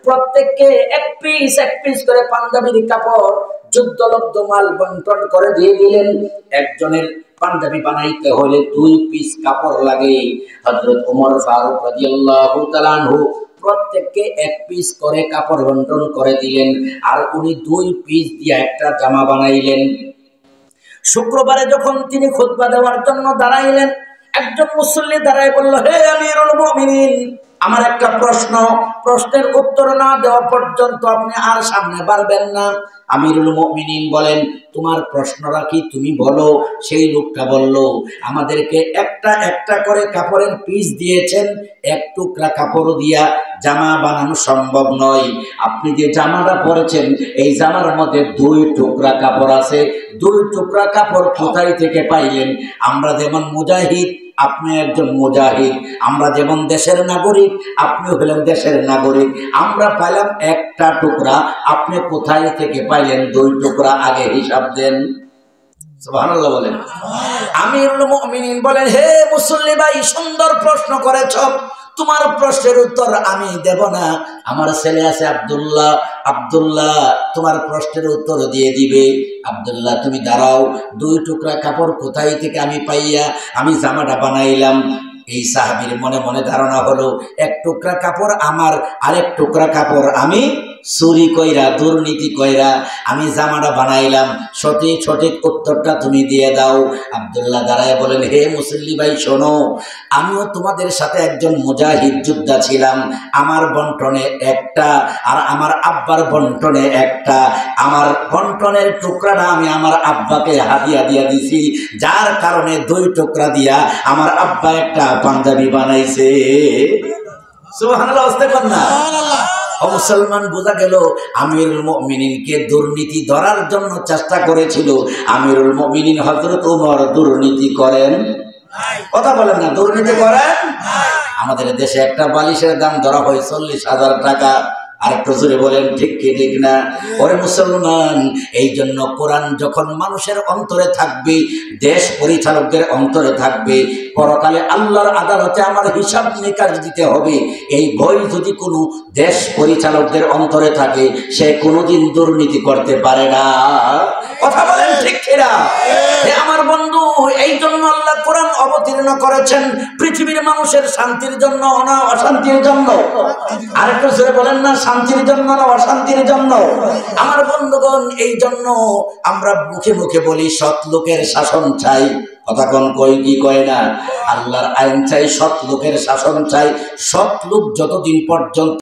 প্রত্যেককে এক পিস করে পাঞ্জাবির কাপড় যুদ্ধলব্ধ মাল বন্টন করে দিয়ে দিলেন। একজনের পাঞ্জাবি বানাইতে হলে 2 পিস কাপড় লাগে। হযরত ওমর ফারুক রাদিয়াল্লাহু তাআলা আনহু প্রত্যেককে 1 পিস করে কাপড় বন্টন করে দিলেন, আর উনি 2 পিস দিয়ে একটা জামা বানাইলেন। শুক্রবারে যখন তিনি খুতবা দেওয়ার জন্য দাঁড়াইলেন, একজন মুসল্লি দাঁড়ায় বলল, হে আমিরুল মুমিনিন, আমার একটা প্রশ্নের উত্তর না দেওয়া পর্যন্ত আপনি আর সামনে বাড়বেন না। আমিরুল মুমিনিন বলেন, তোমার প্রশ্নটা কি তুমি বলো। সেই লোকটা বলল, আমাদেরকে একটা করে কাপড়ের পিস দিয়েছেন, 1 টুকরা কাপড় দিয়া জামা বানানো সম্ভব নয়। আপনি যে জামাটা পরেছেন এই জামার মধ্যে 2 টুকরা কাপড় আছে। 2 টুকরা কাপড় কোথায় থেকে পাইলেন? আমরা যেমন মুজাহিদ, আপনি একজন মুজাহিদ। আমরা যেমন দেশের নাগরিক, আপনি হলেন দেশের নাগরিক। আমরা পাইলাম 1টা টুকরা, আপনি কোথায় থেকে পাইলেন 2 টুকরা? আগে হিসাব দেন। সুবহানাল্লাহ বলেন। আমিরুল মুমিনিন বলেন, হে মুসল্লি ভাই, সুন্দর প্রশ্ন করেছ, তোমার প্রশ্নের উত্তর আমি দেব না। আমার ছেলে আছে আব্দুল্লাহ তোমার প্রশ্নের উত্তর দিয়ে দিবে। আব্দুল্লাহ, তুমি দাঁড়াও, 2 টুকরা কাপড় কোথায় থেকে আমি পাইয়া আমি জামাটা বানাইলাম? এই সাহাবীর মনে মনে ধারণা হলো, 1 টুকরা কাপড় আমার, আরেক টুকরা কাপড় আমি চুরি কইরা, দুর্নীতি কইরা আমি জামাটা বানাইলাম। সঠিক উত্তরটা তুমি দিয়ে দাও। আব্দুল্লাহ দাঁড়ায় বলেন, হে মুসল্লি ভাই শোনো, আমিও তোমাদের সাথে একজন মুজাহিদ যোদ্ধা ছিলাম। আমার বন্টনে 1টা, আর আমার আব্বার বন্টনে 1টা। আমার বন্টনের টুকরাটা আমি আমার আব্বাকে হাদিয়া দিয়া দিছি, যার কারণে 2 টুকরা দিয়া আমার আব্বা একটা পাঞ্জাবি বানাইছে। সুবহানাল্লাহ, আস্তাগফিরুল্লাহ না। ও মুসলমান, বোঝা গেল আমিরুল মুমিনিনকে দুর্নীতি ধরার জন্য চেষ্টা করেছিল। আমিরুল মুমিনিন হযরত ওমর দুর্নীতি করেন? কথা বলেন না, দুর্নীতি করেন? আমাদের দেশে একটা বালিশের দাম ধরা হয় 40,000 টাকা। আর একটু জোরে বলেন ঠিক কি ঠিক না? ওরে মুসলমান, এই জন্য কোরআন যখন মানুষের অন্তরে থাকবে, দেশ পরিচালকদের অন্তরে থাকবে, পরকালে আল্লাহর আদালতে আমার হিসাব নিকাশ দিতে হবে, এই ভয় যদি কোনো দেশ পরিচালকদের অন্তরে থাকে, সে কোনোদিন দুর্নীতি করতে পারে না। কথা বলেন ঠিক কিনা? আমার বন্ধু, এই জন্য আল্লাহ কোরআন অবতীর্ণ করেছেন পৃথিবীর মানুষের শান্তির জন্য না অশান্তির জন্য? আরেকটু জোরে বলেন না, শান্তির জন্য না অশান্তির জন্য? আমার বন্ধুগণ, এই জন্য আমরা মুখে মুখে বলি সৎ লোকের শাসন চাই। কথা কোন কই কি কয় না? আল্লাহর আইন চাই, সৎ লোকের শাসন চাই। সৎ লোক যতদিন পর্যন্ত